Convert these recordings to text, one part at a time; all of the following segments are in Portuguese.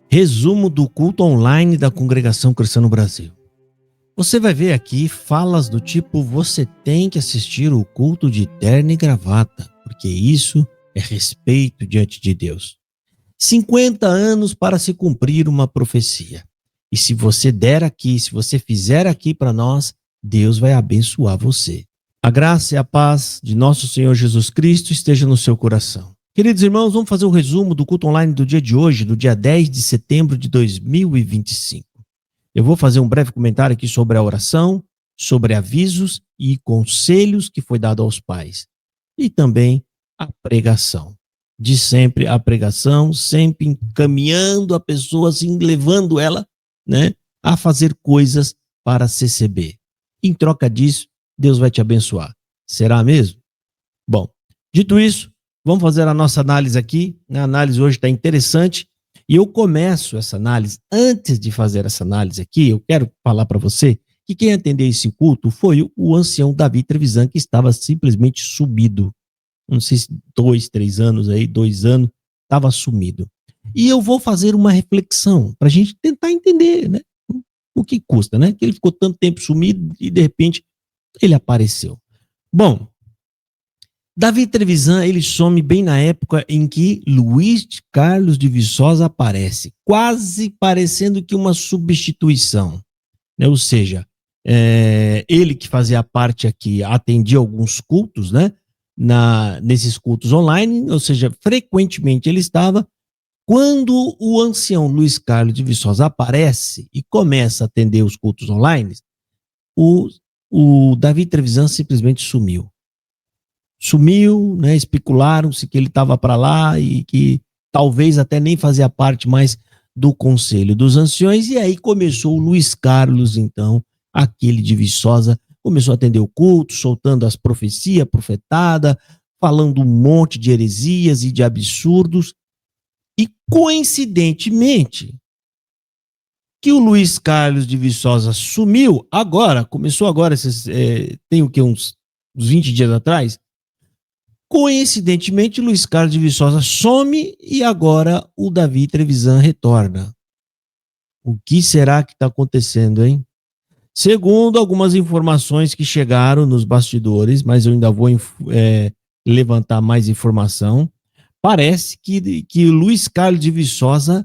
Resumo do culto online da Congregação Cristã no Brasil. Você vai ver aqui falas do tipo: você tem que assistir o culto de terno e gravata, porque isso é respeito diante de Deus. 50 anos para se cumprir uma profecia. E se você der aqui, se você fizer aqui para nós, Deus vai abençoar você. A graça e a paz de nosso Senhor Jesus Cristo esteja no seu coração. Queridos irmãos, vamos fazer um resumo do culto online do dia de hoje, do dia 10 de setembro de 2025. Eu vou fazer um breve comentário aqui sobre a oração, sobre avisos e conselhos que foi dado aos pais. E também a pregação. De sempre a pregação, sempre encaminhando a pessoa, assim, levando ela, né, a fazer coisas para CCB. Em troca disso, Deus vai te abençoar. Será mesmo? Bom, dito isso, vamos fazer a nossa análise aqui. A análise hoje está interessante. E eu começo essa análise. Antes de fazer essa análise aqui, eu quero falar para você que quem atendeu esse culto foi o ancião Davi Trevisan, que estava simplesmente sumido. Não sei se 2 anos, estava sumido. E eu vou fazer uma reflexão para a gente tentar entender, né, o que custa, né? Que ele ficou tanto tempo sumido e de repente ele apareceu. Bom, Davi Trevisan, ele some bem na época em que Luiz Carlos de Viçosa aparece, quase parecendo que uma substituição, né? Ou seja, ele que fazia parte aqui, atendia alguns cultos, né? Nesses cultos online, ou seja, frequentemente ele estava. Quando o ancião Luiz Carlos de Viçosa aparece e começa a atender os cultos online, o Davi Trevisan simplesmente sumiu. Sumiu, né? Especularam-se que ele estava para lá e que talvez até nem fazia parte mais do Conselho dos Anciões. E aí começou o Luiz Carlos, então, aquele de Viçosa, começou a atender o culto, soltando as profecias, profetada, falando um monte de heresias e de absurdos. E, coincidentemente, que o Luiz Carlos de Viçosa sumiu agora, começou agora, tem o que, uns 20 dias atrás. Coincidentemente, Luiz Carlos de Viçosa some e agora o Davi Trevisan retorna. O que será que está acontecendo, hein? Segundo algumas informações que chegaram nos bastidores, mas eu ainda vou levantar mais informação, parece que Luiz Carlos de Viçosa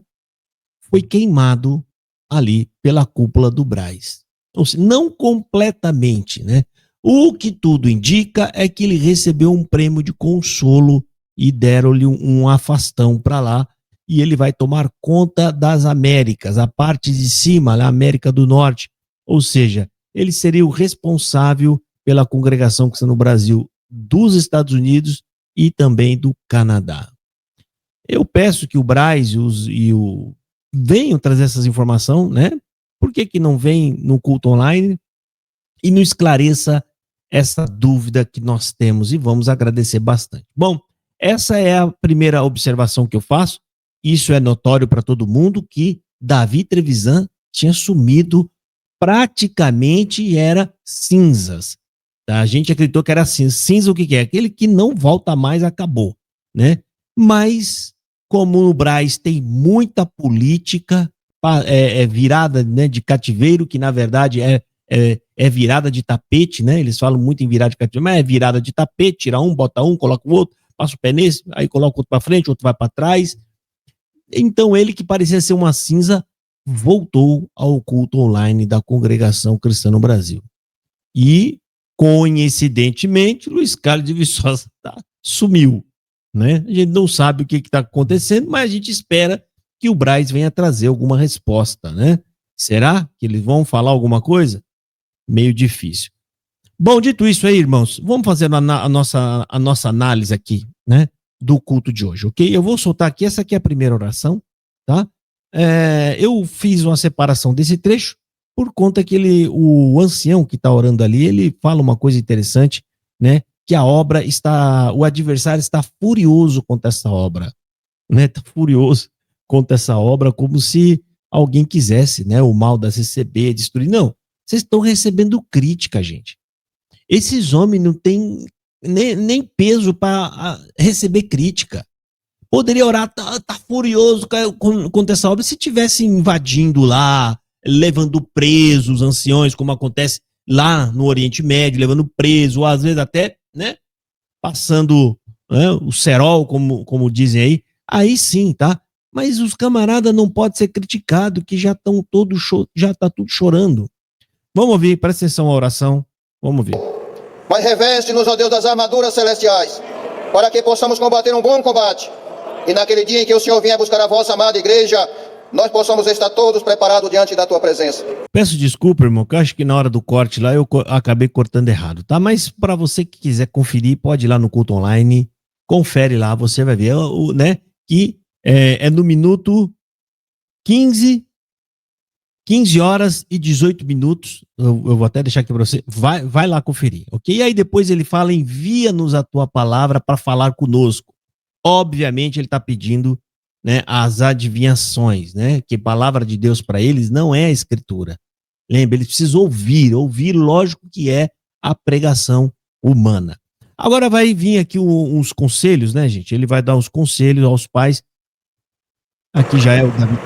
foi queimado ali pela cúpula do Brás. Ou seja, não completamente, né? O que tudo indica é que ele recebeu um prêmio de consolo e deram-lhe um afastão para lá, e ele vai tomar conta das Américas, a parte de cima, a América do Norte. Ou seja, ele seria o responsável pela congregação cristã no Brasil dos Estados Unidos e também do Canadá. Eu peço que o Brás venham trazer essas informações, né? Por que não vem no culto online e nos esclareça essa dúvida que nós temos, e vamos agradecer bastante. Bom, essa é a primeira observação que eu faço. Isso é notório para todo mundo que Davi Trevisan tinha sumido, praticamente era cinzas. A gente acreditou que era cinza. Cinza o que é? Aquele que não volta mais, acabou, né? Mas, como no Brás tem muita política, virada, né, de cativeiro, que na verdade é virada de tapete, né? Eles falam muito em virada de cativeiro, mas é virada de tapete, tira um, bota um, coloca o outro, passa o pé nesse, aí coloca o outro para frente, o outro vai para trás. Então ele, que parecia ser uma cinza, voltou ao culto online da Congregação Cristã no Brasil. E, coincidentemente, Luiz Carlos de Viçosa sumiu, né? A gente não sabe o que está acontecendo, mas a gente espera que o Brás venha trazer alguma resposta, né? Será que eles vão falar alguma coisa? Meio difícil. Bom, dito isso aí, irmãos, vamos fazer a nossa análise aqui, né, do culto de hoje, ok? Eu vou soltar aqui, essa aqui é a primeira oração, tá? Eu fiz uma separação desse trecho por conta que o ancião que está orando ali, ele fala uma coisa interessante, né? Que o adversário está furioso contra essa obra, né? Está furioso contra essa obra, como se alguém quisesse, né, o mal da CCB, destruir. Não, vocês estão recebendo crítica, gente. Esses homens não têm nem peso para receber crítica. poderia orar, tá furioso contra essa obra, se tivesse invadindo lá, levando presos os anciões, como acontece lá no Oriente Médio, levando preso, ou às vezes até, né, passando, né, o cerol, como dizem aí sim, tá? Mas os camaradas não podem ser criticados, que já estão todos, já tá tudo chorando. Vamos ouvir, presta atenção à oração, vamos ver. Mas reveste-nos, ó Deus, das armaduras celestiais, para que possamos combater um bom combate, e naquele dia em que o Senhor vier buscar a vossa amada igreja, nós possamos estar todos preparados diante da tua presença. Peço desculpa, irmão, que eu acho que na hora do corte lá eu acabei cortando errado, tá? Mas para você que quiser conferir, pode ir lá no culto online, confere lá, você vai ver, né, que é no minuto 15 horas e 18 minutos, eu vou até deixar aqui para você, vai lá conferir, ok? E aí depois ele fala, envia-nos a tua palavra para falar conosco. Obviamente ele está pedindo, né, as adivinhações, né? Que palavra de Deus para eles não é a escritura. Lembra, eles precisam ouvir, lógico que é a pregação humana. Agora vai vir aqui uns conselhos, né, gente? Ele vai dar os conselhos aos pais. Aqui já é o Davi.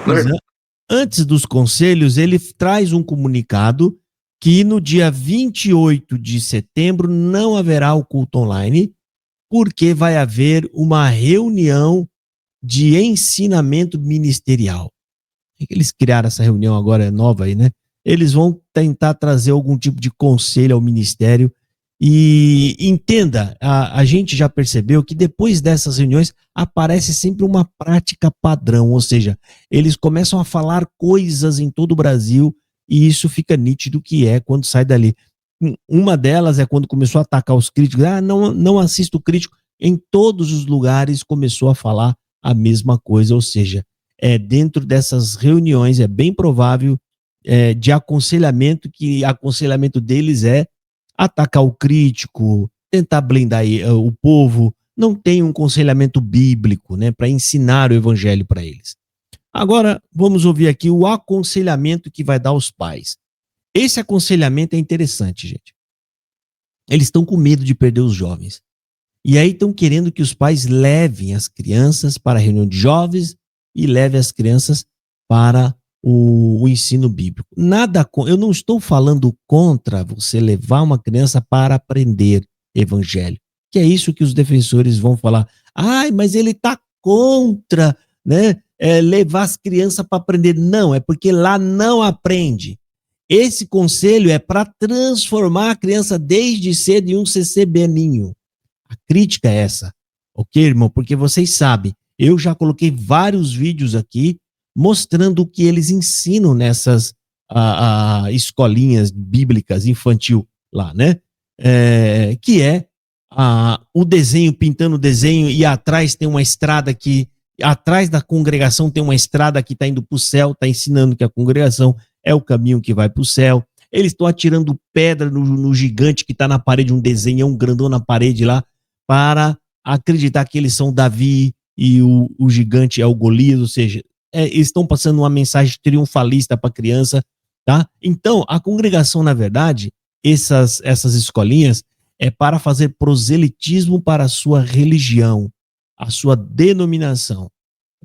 Antes dos conselhos, ele traz um comunicado que no dia 28 de setembro não haverá o culto online, porque vai haver uma reunião de ensinamento ministerial. Eles criaram essa reunião agora nova aí, né? Eles vão tentar trazer algum tipo de conselho ao ministério e entenda, a gente já percebeu que depois dessas reuniões aparece sempre uma prática padrão, ou seja, eles começam a falar coisas em todo o Brasil e isso fica nítido que é quando sai dali. Uma delas é quando começou a atacar os críticos, não assisto crítico, em todos os lugares começou a falar a mesma coisa, ou seja, dentro dessas reuniões é bem provável de aconselhamento, que aconselhamento deles é atacar o crítico, tentar blindar o povo, não tem um aconselhamento bíblico, né, para ensinar o evangelho para eles. Agora, vamos ouvir aqui o aconselhamento que vai dar aos pais. Esse aconselhamento é interessante, gente. Eles estão com medo de perder os jovens. E aí estão querendo que os pais levem as crianças para a reunião de jovens e levem as crianças para o ensino bíblico. Eu não estou falando contra você levar uma criança para aprender evangelho, que é isso que os defensores vão falar. Ai, mas ele está contra, né, levar as crianças para aprender. Não, é porque lá não aprende. Esse conselho é para transformar a criança desde cedo em um CCBninho. A crítica é essa, ok, irmão? Porque vocês sabem, eu já coloquei vários vídeos aqui mostrando o que eles ensinam nessas escolinhas bíblicas infantil lá, né? Que é o desenho, pintando o desenho, e atrás tem uma estrada que, atrás da congregação tem uma estrada que está indo para o céu, está ensinando que a congregação é o caminho que vai para o céu. Eles estão atirando pedra no gigante que está na parede, um desenho, é um grandão na parede lá, para acreditar que eles são Davi e o gigante é o Golias, ou seja, eles estão passando uma mensagem triunfalista para a criança, tá? Então, a congregação, na verdade, essas escolinhas, é para fazer proselitismo para a sua religião, a sua denominação,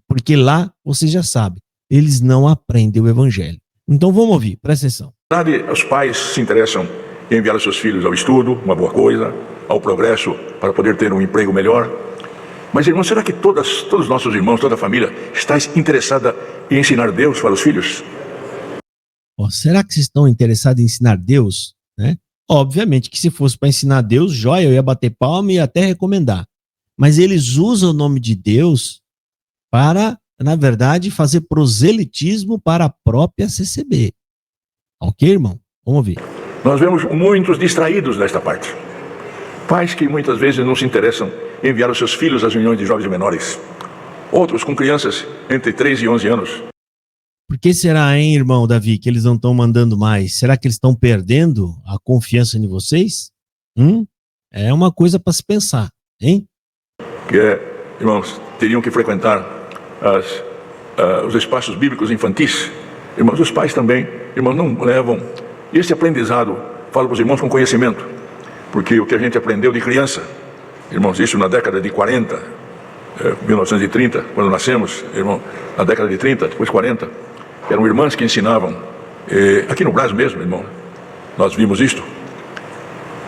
porque lá, você já sabe, eles não aprendem o evangelho. Então, vamos ouvir, presta atenção. Os pais se interessam em enviar os seus filhos ao estudo, uma boa coisa, ao progresso, para poder ter um emprego melhor. Mas, irmão, será que todos os nossos irmãos, toda a família, está interessada em ensinar Deus para os filhos? Será que vocês estão interessados em ensinar Deus? Né? Obviamente que se fosse para ensinar Deus, joia, eu ia bater palma e até recomendar. Mas eles usam o nome de Deus para, na verdade, fazer proselitismo para a própria CCB. Ok, irmão? Vamos ouvir. Nós vemos muitos distraídos nesta parte. Pais que muitas vezes não se interessam em enviar os seus filhos às reuniões de jovens menores. Outros com crianças entre 3 e 11 anos. Por que será, hein, irmão Davi, que eles não estão mandando mais? Será que eles estão perdendo a confiança em vocês? É uma coisa para se pensar, hein? Irmãos, teriam que frequentar os espaços bíblicos infantis. Irmãos, os pais também, irmãos, não levam esse aprendizado, falo para os irmãos, com conhecimento. Porque o que a gente aprendeu de criança, irmãos, isso na década de 40, 1930, quando nascemos, irmão, na década de 30, depois 40, eram irmãs que ensinavam, aqui no Brasil mesmo, irmão, nós vimos isto.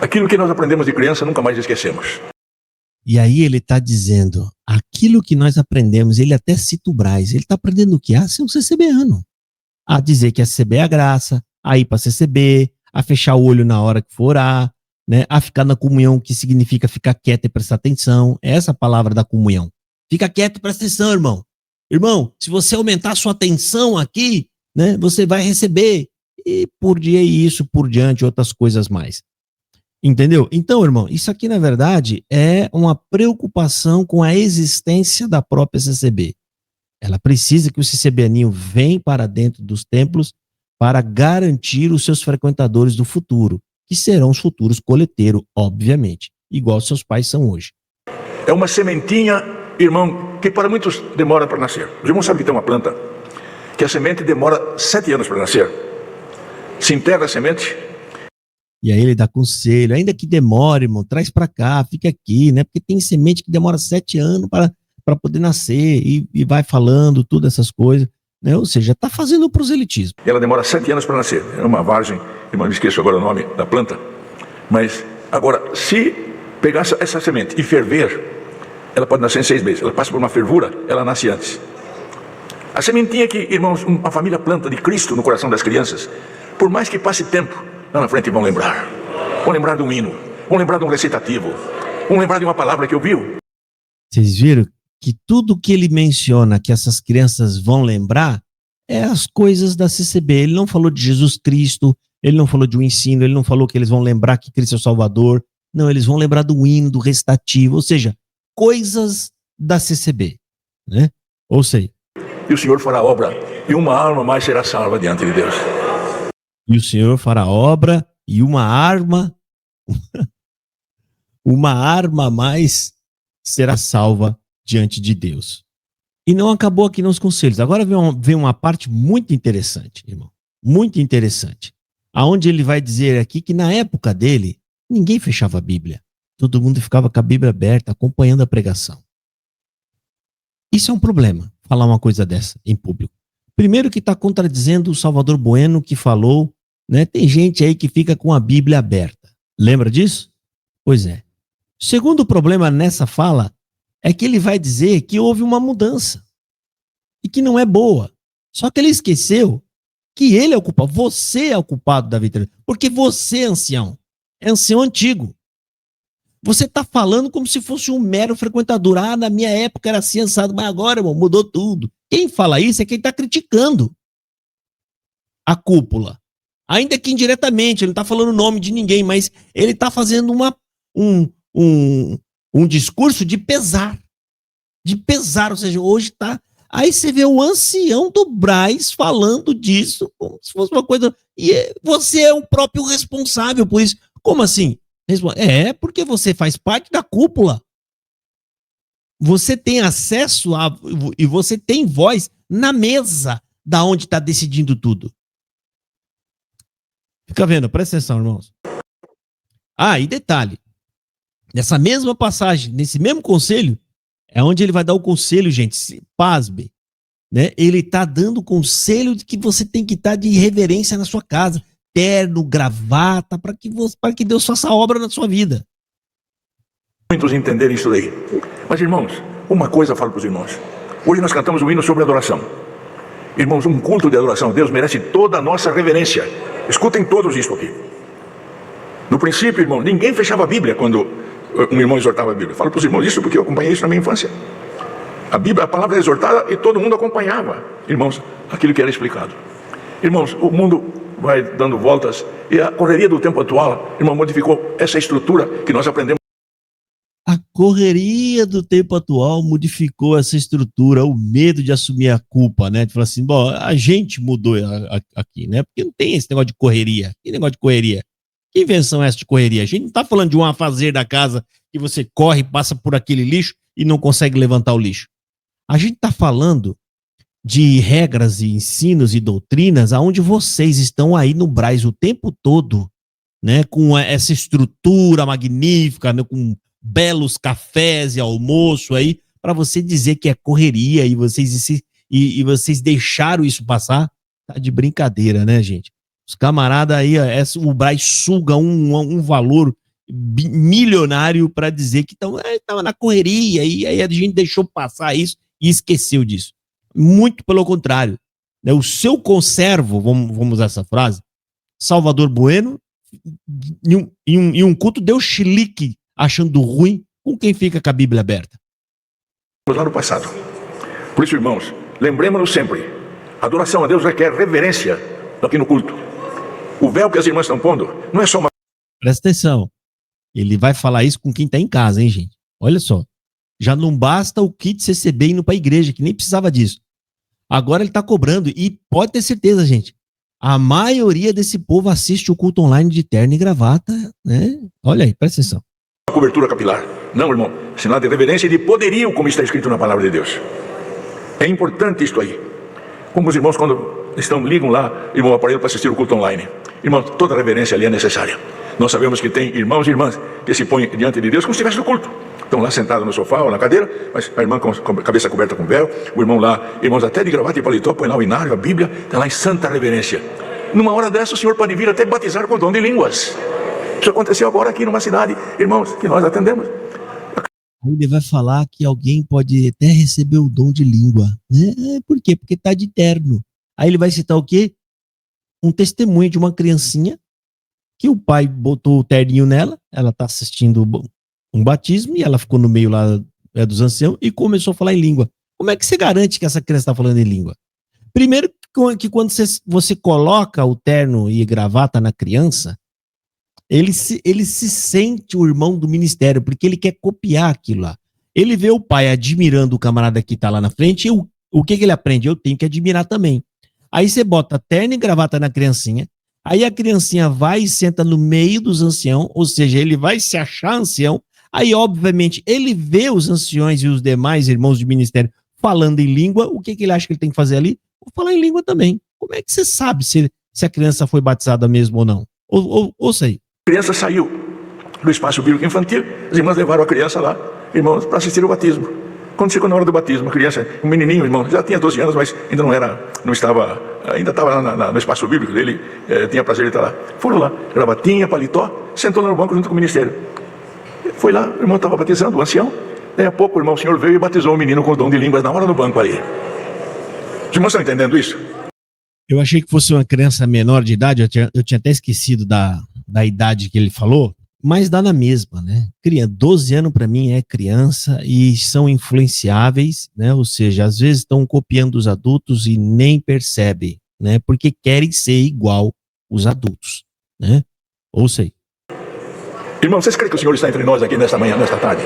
Aquilo que nós aprendemos de criança, nunca mais esquecemos. E aí ele está dizendo, aquilo que nós aprendemos, ele até cita o Braz, ele está aprendendo o quê? A ser um CCBano. A dizer que a CCB é a graça, a ir para a CCB, a fechar o olho na hora que for orar, né? A ficar na comunhão, que significa ficar quieto e prestar atenção. É essa a palavra da comunhão. Fica quieto e presta atenção, irmão. Irmão, se você aumentar a sua atenção aqui, né, você vai receber. E por dia isso, por diante, outras coisas mais. Entendeu? Então, irmão, isso aqui, na verdade, é uma preocupação com a existência da própria CCB. Ela precisa que o CCBaninho venha para dentro dos templos para garantir os seus frequentadores do futuro, que serão os futuros coleteiros, obviamente, igual seus pais são hoje. É uma sementinha, irmão, que para muitos demora para nascer. Os irmãos sabem que tem uma planta que a semente demora 7 anos para nascer. Se enterra a semente. E aí ele dá conselho, ainda que demore, irmão, traz para cá, fica aqui, né? Porque tem semente que demora 7 anos para poder nascer e vai falando todas essas coisas, né? Ou seja, está fazendo o proselitismo. Ela demora 7 anos para nascer. É uma vargem, irmão, não esqueço agora o nome da planta. Mas, agora, se pegar essa semente e ferver, ela pode nascer em 6 meses. Ela passa por uma fervura, ela nasce antes. A sementinha que, irmãos, uma família planta de Cristo no coração das crianças, por mais que passe tempo, lá na frente vão lembrar. Vão lembrar de um hino, vão lembrar de um recitativo, vão lembrar de uma palavra que ouviu. Vocês viram que tudo que ele menciona que essas crianças vão lembrar é as coisas da CCB. Ele não falou de Jesus Cristo, ele não falou de um ensino, ele não falou que eles vão lembrar que Cristo é o Salvador. Não, eles vão lembrar do hino, do recitativo, ou seja, coisas da CCB, né? Ou seja, E o Senhor fará obra, e uma alma mais será salva diante de Deus. e o Senhor fará obra e uma arma a mais será salva diante de Deus. E não acabou aqui nos conselhos. Agora vem uma parte muito interessante, irmão. Muito interessante. Aonde ele vai dizer aqui que na época dele, ninguém fechava a Bíblia. Todo mundo ficava com a Bíblia aberta, acompanhando a pregação. Isso é um problema, falar uma coisa dessa em público. Primeiro que está contradizendo o Salvador Bueno que falou, né? Tem gente aí que fica com a Bíblia aberta. Lembra disso? Pois é. Segundo problema nessa fala é que ele vai dizer que houve uma mudança e que não é boa. Só que ele esqueceu que ele é o culpado. Você é o culpado da vida. Porque você, ancião, é ancião antigo. Você está falando como se fosse um mero frequentador. Ah, na minha época era assim, assado, mas agora, irmão, mudou tudo. Quem fala isso é quem está criticando a cúpula. Ainda que indiretamente, ele não está falando o nome de ninguém, mas ele está fazendo um discurso de pesar. De pesar, ou seja, hoje está... Aí você vê o ancião do Braz falando disso como se fosse uma coisa... E você é o próprio responsável por isso. Como assim? É porque você faz parte da cúpula. Você tem acesso e você tem voz na mesa da onde está decidindo tudo. Fica vendo, presta atenção, irmãos. Ah, e detalhe. Nessa mesma passagem, nesse mesmo conselho, é onde ele vai dar o conselho, gente, pasme, né? Ele está dando o conselho de que você tem que estar de reverência na sua casa. Terno, gravata, para que Deus faça a obra na sua vida. Muitos entenderem isso daí. Mas, irmãos, uma coisa eu falo para os irmãos. Hoje nós cantamos um hino sobre adoração. Irmãos, um culto de adoração a Deus merece toda a nossa reverência. Escutem todos isso aqui. No princípio, irmão, ninguém fechava a Bíblia quando um irmão exortava a Bíblia. Falo para os irmãos isso porque eu acompanhei isso na minha infância. A Bíblia, a palavra é exortada e todo mundo acompanhava. Irmãos, aquilo que era explicado. Irmãos, o mundo vai dando voltas e a correria do tempo atual, irmão, modificou essa estrutura que nós aprendemos. A correria do tempo atual modificou essa estrutura, o medo de assumir a culpa, né? De falar assim, bom, a gente mudou aqui, né? Porque não tem esse negócio de correria. Que negócio de correria? Que invenção é essa de correria? A gente não tá falando de um afazer da casa que você corre, passa por aquele lixo e não consegue levantar o lixo. A gente tá falando de regras e ensinos e doutrinas aonde vocês estão aí no Braz o tempo todo, né? Com essa estrutura magnífica, né? Com belos cafés e almoço aí, para você dizer que é correria e vocês deixaram isso passar, tá de brincadeira, né, gente? Os camaradas aí, o Braz suga um valor milionário para dizer que estava na correria e aí a gente deixou passar isso e esqueceu disso. Muito pelo contrário. Né? O seu conservo, vamos usar essa frase, Salvador Bueno, em um culto, deu chilique achando ruim com quem fica com a Bíblia aberta. Lá no passado. Por isso, irmãos, lembremos-nos sempre, a adoração a Deus requer reverência aqui no culto. O véu que as irmãs estão pondo não é só uma... Presta atenção. Ele vai falar isso com quem está em casa, hein, gente? Olha só. Já não basta o kit CCB indo para a igreja, que nem precisava disso. Agora ele está cobrando. E pode ter certeza, gente. A maioria desse povo assiste o culto online de terno e gravata, né? Olha aí, presta atenção. Cobertura capilar. Não, irmão. Sinal de reverência e de poderio, como está escrito na palavra de Deus. É importante isto aí. Como os irmãos, quando ligam lá, irmão, o aparelho para assistir o culto online. Irmão, toda reverência ali é necessária. Nós sabemos que tem irmãos e irmãs que se põem diante de Deus como se estivesse no culto. Estão lá sentados no sofá ou na cadeira, mas a irmã com a cabeça coberta com véu, o irmão lá, irmãos até de gravata e paletó, põe lá o inário, a Bíblia, está lá em santa reverência. Numa hora dessa, o Senhor pode vir até batizar com dom de línguas. Isso aconteceu agora aqui numa cidade, irmãos, que nós atendemos. Ele vai falar que alguém pode até receber o dom de língua. Né? Por quê? Porque está de terno. Aí ele vai citar o quê? Um testemunho de uma criancinha que o pai botou o terninho nela, ela está assistindo um batismo e ela ficou no meio lá dos anciãos e começou a falar em língua. Como é que você garante que essa criança está falando em língua? Primeiro que quando você coloca o terno e gravata na criança, ele se sente o irmão do ministério, porque ele quer copiar aquilo lá. Ele vê o pai admirando o camarada que está lá na frente, e o que ele aprende? Eu tenho que admirar também. Aí você bota terno e gravata na criancinha, aí a criancinha vai e senta no meio dos anciãos, ou seja, ele vai se achar ancião, aí obviamente ele vê os anciões e os demais irmãos de ministério falando em língua, o que ele acha que ele tem que fazer ali? Vou falar em língua também. Como é que você sabe se a criança foi batizada mesmo ou não? Ouça aí. A criança saiu do espaço bíblico infantil, as irmãs levaram a criança lá, irmãos, para assistir o batismo. Quando chegou na hora do batismo, a criança, um menininho, irmão, já tinha 12 anos, mas ainda ainda estava no espaço bíblico dele, tinha prazer de estar lá. Foram lá, gravatinha, paletó, sentou lá no banco junto com o ministério. Foi lá, o irmão estava batizando, o ancião. Daí a pouco, o Senhor veio e batizou o menino com o dom de línguas na hora no banco ali. Os irmãos estão entendendo isso? Eu achei que fosse uma criança menor de idade, eu tinha até esquecido da idade que ele falou, mas dá na mesma, né? 12 anos para mim é criança e são influenciáveis, né? Ou seja, às vezes estão copiando os adultos e nem percebem, né? Porque querem ser igual os adultos, né? Ouça aí. Irmão, vocês creem que o Senhor está entre nós aqui nesta manhã, nesta tarde?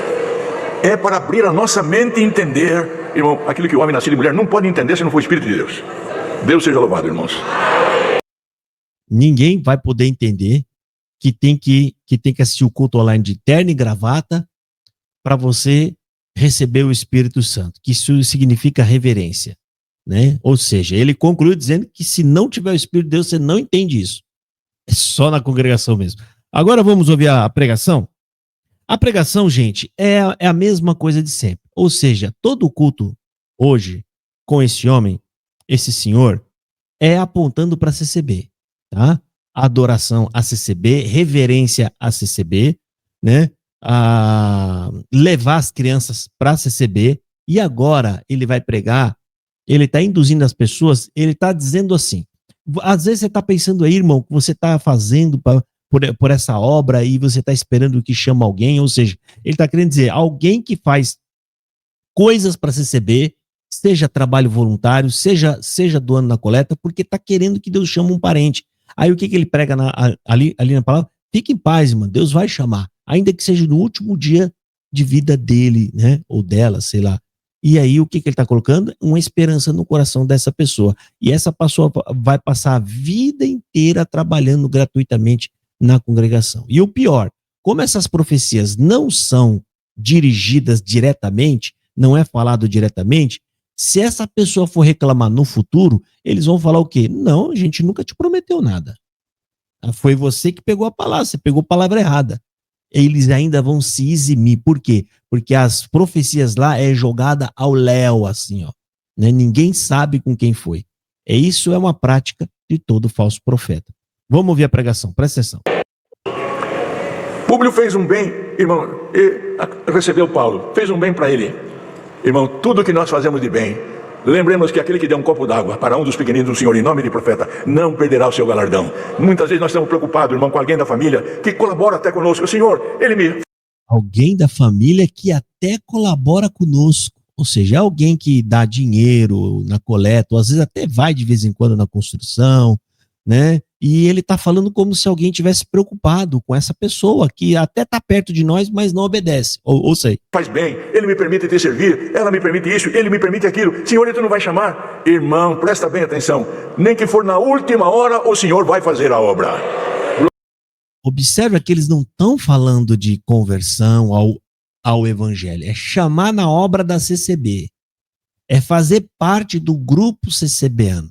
É para abrir a nossa mente e entender, irmão, aquilo que o homem nascido de mulher não pode entender se não for o Espírito de Deus. Deus seja louvado, irmãos. Ninguém vai poder entender que tem que assistir o culto online de terno e gravata para você receber o Espírito Santo, que isso significa reverência, né? Ou seja, ele concluiu dizendo que se não tiver o Espírito de Deus, você não entende isso. É só na congregação mesmo. Agora vamos ouvir a pregação? A pregação, gente, é a mesma coisa de sempre. Ou seja, todo o culto hoje com esse homem, esse senhor, é apontando para a CCB, tá? Adoração a CCB, reverência a CCB, né? Levar as crianças para a CCB, e agora ele vai pregar, ele está induzindo as pessoas, ele está dizendo assim, às vezes você está pensando aí, irmão, que você está fazendo por essa obra e você está esperando que chama alguém, ou seja, ele está querendo dizer, alguém que faz coisas para a CCB, seja trabalho voluntário, seja doando na coleta, porque está querendo que Deus chame um parente. Aí o que ele prega ali na palavra? Fique em paz, irmão, Deus vai chamar, ainda que seja no último dia de vida dele, né, ou dela, sei lá. E aí o que ele está colocando? Uma esperança no coração dessa pessoa. E essa pessoa vai passar a vida inteira trabalhando gratuitamente na congregação. E o pior, como essas profecias não são dirigidas diretamente, não é falado diretamente, se essa pessoa for reclamar no futuro, eles vão falar o quê? Não, a gente nunca te prometeu nada. Foi você que pegou a palavra, você pegou a palavra errada. eles ainda vão se eximir. Por quê? Porque as profecias lá é jogada ao léu, assim, ó. Né? Ninguém sabe com quem foi. Isso é uma prática de todo falso profeta. Vamos ouvir a pregação, presta atenção. Públio fez um bem, irmão, e recebeu Paulo, fez um bem para ele. Irmão, tudo que nós fazemos de bem, lembremos que aquele que deu um copo d'água para um dos pequeninos do Senhor, em nome de profeta, não perderá o seu galardão. Muitas vezes nós estamos preocupados, irmão, com alguém da família que colabora até conosco. O Senhor, ele me... Alguém da família que até colabora conosco, ou seja, alguém que dá dinheiro na coleta, ou às vezes até vai de vez em quando na construção, né? E ele está falando como se alguém tivesse preocupado com essa pessoa que até está perto de nós, mas não obedece. Ou sei. Faz bem, ele me permite te servir, ela me permite isso, ele me permite aquilo. Senhor, tu não vai chamar? Irmão, presta bem atenção. Nem que for na última hora, o Senhor vai fazer a obra. Observa que eles não estão falando de conversão ao evangelho. É chamar na obra da CCB. É fazer parte do grupo CCBano.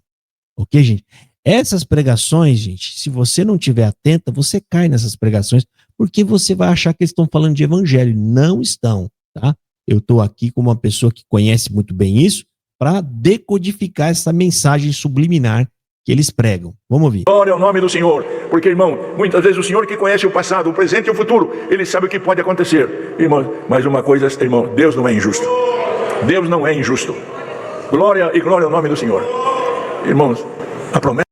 Ok, gente? Essas pregações, gente, se você não estiver atenta, você cai nessas pregações, porque você vai achar que eles estão falando de evangelho. Não estão, tá? Eu estou aqui como uma pessoa que conhece muito bem isso, para decodificar essa mensagem subliminar que eles pregam. Vamos ouvir. Glória ao nome do Senhor, porque, irmão, muitas vezes o Senhor que conhece o passado, o presente e o futuro, ele sabe o que pode acontecer. Irmão, mas uma coisa, irmão, Deus não é injusto. Deus não é injusto. Glória e glória ao nome do Senhor. Irmãos, a promessa...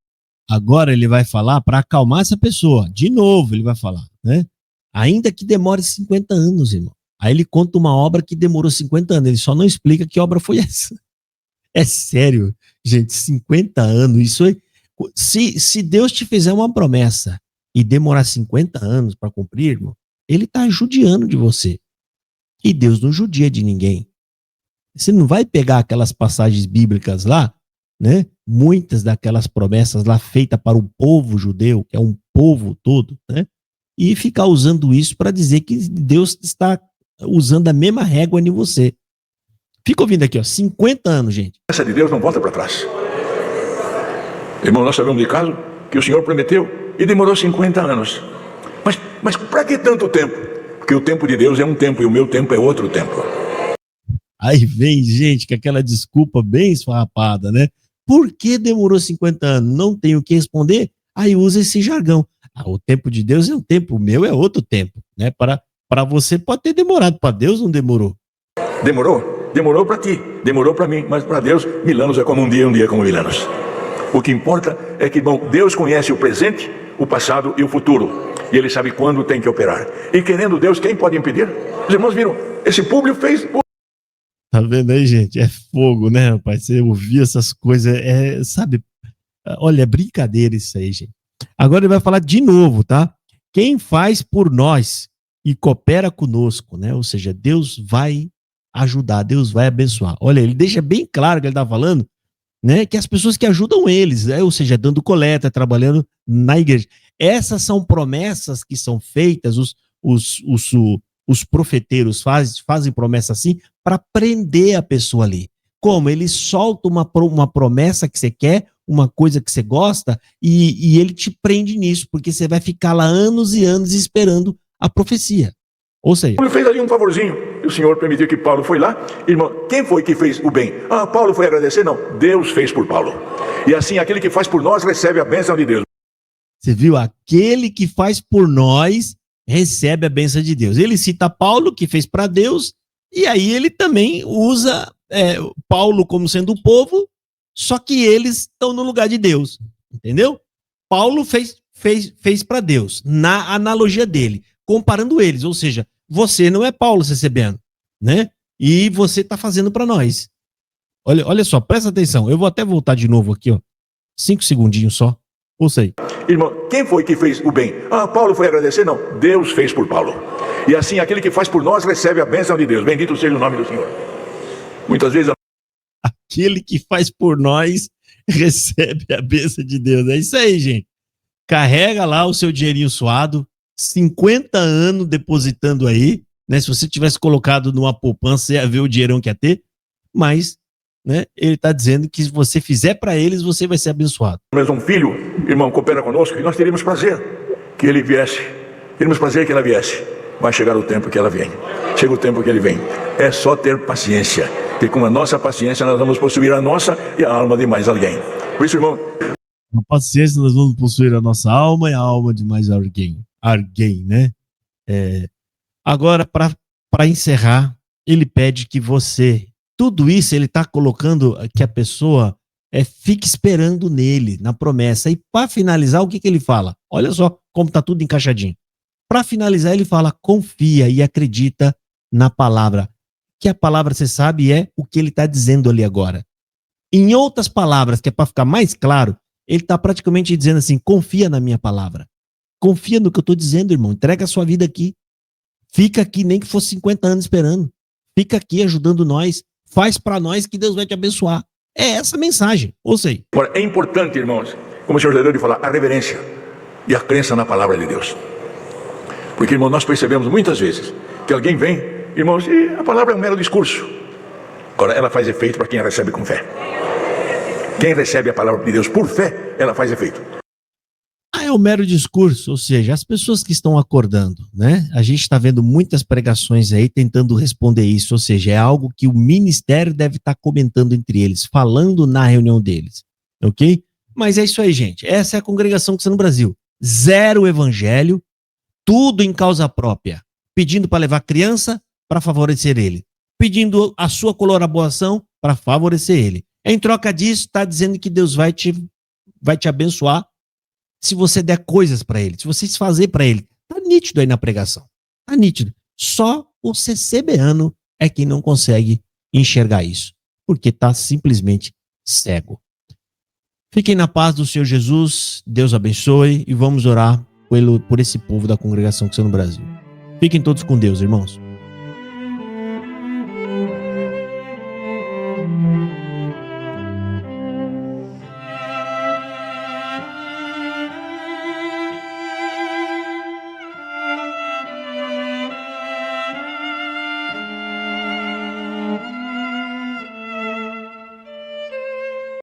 Agora ele vai falar para acalmar essa pessoa. De novo ele vai falar, né? Ainda que demore 50 anos, irmão. Aí ele conta uma obra que demorou 50 anos. Ele só não explica que obra foi essa. É sério, gente, 50 anos. Isso é... Se Deus te fizer uma promessa e demorar 50 anos para cumprir, irmão, ele está judiando de você. E Deus não judia de ninguém. Você não vai pegar aquelas passagens bíblicas lá, né? Muitas daquelas promessas lá feitas para o povo judeu, que é um povo todo, né? E ficar usando isso para dizer que Deus está usando a mesma régua em você. Fica ouvindo aqui, ó, 50 anos, gente. Essa de Deus não volta para trás. Irmão, nós sabemos de caso que o Senhor prometeu e demorou 50 anos. Mas para que tanto tempo? Porque o tempo de Deus é um tempo e o meu tempo é outro tempo. Aí vem gente com aquela desculpa bem esfarrapada, né? Por que demorou 50 anos? Não tenho o que responder? Aí usa esse jargão. O tempo de Deus é um tempo, o meu é outro tempo, né? Para você pode ter demorado, para Deus não demorou. Demorou? Demorou para ti, demorou para mim, mas para Deus, 1000 anos é como um dia como 1000 anos. O que importa é que, bom, Deus conhece o presente, o passado e o futuro. E Ele sabe quando tem que operar. E querendo Deus, quem pode impedir? Os irmãos viram, esse Públio fez... Tá vendo aí, gente? É fogo, né, rapaz? Você ouvir essas coisas, sabe? Olha, é brincadeira isso aí, gente. Agora ele vai falar de novo, tá? Quem faz por nós e coopera conosco, né? Ou seja, Deus vai ajudar, Deus vai abençoar. Olha, ele deixa bem claro que ele tá falando, né? Que as pessoas que ajudam eles, né? Ou seja, dando coleta, trabalhando na igreja. Essas são promessas que são feitas, os profeteiros fazem promessa assim para prender a pessoa ali. Como? Ele solta uma promessa que você quer, uma coisa que você gosta, e ele te prende nisso, porque você vai ficar lá anos e anos esperando a profecia. Ou seja... Paulo fez ali um favorzinho, e o Senhor permitiu que Paulo foi lá. Irmão, quem foi que fez o bem? Paulo foi agradecer? Não, Deus fez por Paulo. E assim, aquele que faz por nós recebe a bênção de Deus. Você viu? Aquele que faz por nós recebe a bênção de Deus. Ele cita Paulo, que fez para Deus, e aí ele também usa Paulo como sendo o povo, só que eles estão no lugar de Deus, entendeu? Paulo fez para Deus, na analogia dele, comparando eles, ou seja, você não é Paulo CCBano, né? E você está fazendo para nós. Olha só, presta atenção, eu vou até voltar de novo aqui, ó, 5 segundinhos só, ouça aí. Irmão, quem foi que fez o bem? Paulo foi agradecer? Não, Deus fez por Paulo. E assim, aquele que faz por nós recebe a bênção de Deus. Bendito seja o nome do Senhor. Muitas vezes... Aquele que faz por nós recebe a bênção de Deus. É isso aí, gente. Carrega lá o seu dinheirinho suado, 50 anos depositando aí, né? Se você tivesse colocado numa poupança, você ia ver o dinheirão que ia ter, mas... né? Ele está dizendo que se você fizer para eles, você vai ser abençoado. Mas um filho, irmão, coopera conosco, e nós teríamos prazer que ele viesse. Teríamos prazer que ela viesse. vai chegar o tempo que ela vem. Chega o tempo que ele vem. É só ter paciência, porque com a nossa paciência nós vamos possuir a nossa e a alma de mais alguém. Por isso, irmão, com paciência nós vamos possuir a nossa alma e a alma de mais alguém. Alguém, né? Agora, para encerrar, ele pede que você, tudo isso ele está colocando que a pessoa fique esperando nele, na promessa. E para finalizar, o que ele fala? Olha só como está tudo encaixadinho. Para finalizar, ele fala, confia e acredita na palavra. Que a palavra, você sabe, é o que ele está dizendo ali agora. Em outras palavras, que é para ficar mais claro, ele está praticamente dizendo assim, confia na minha palavra. Confia no que eu estou dizendo, irmão. Entrega a sua vida aqui. Fica aqui, nem que fosse 50 anos esperando. Fica aqui ajudando nós. Faz para nós que Deus vai te abençoar. É essa a mensagem. Ou seja. Agora, é importante, irmãos, como o senhor deu de falar, a reverência e a crença na palavra de Deus. Porque, irmão, nós percebemos muitas vezes que alguém vem, irmãos, e a palavra é um mero discurso. Agora, ela faz efeito para quem a recebe com fé. Quem recebe a palavra de Deus por fé, ela faz efeito. É um mero discurso, ou seja, as pessoas que estão acordando, né? A gente está vendo muitas pregações aí tentando responder isso, ou seja, é algo que o ministério deve estar comentando entre eles, falando na reunião deles, ok? Mas é isso aí, gente. Essa é a congregação que está no Brasil. Zero evangelho, tudo em causa própria, pedindo para levar criança para favorecer ele, pedindo a sua colaboração para favorecer ele. Em troca disso, está dizendo que Deus vai te abençoar se você der coisas para ele, se você se fazer para ele. Tá nítido aí na pregação. Tá nítido. Só o CCBano é quem não consegue enxergar isso, porque tá simplesmente cego. Fiquem na paz do Senhor Jesus, Deus abençoe e vamos orar por esse povo da congregação que está no Brasil. Fiquem todos com Deus, irmãos.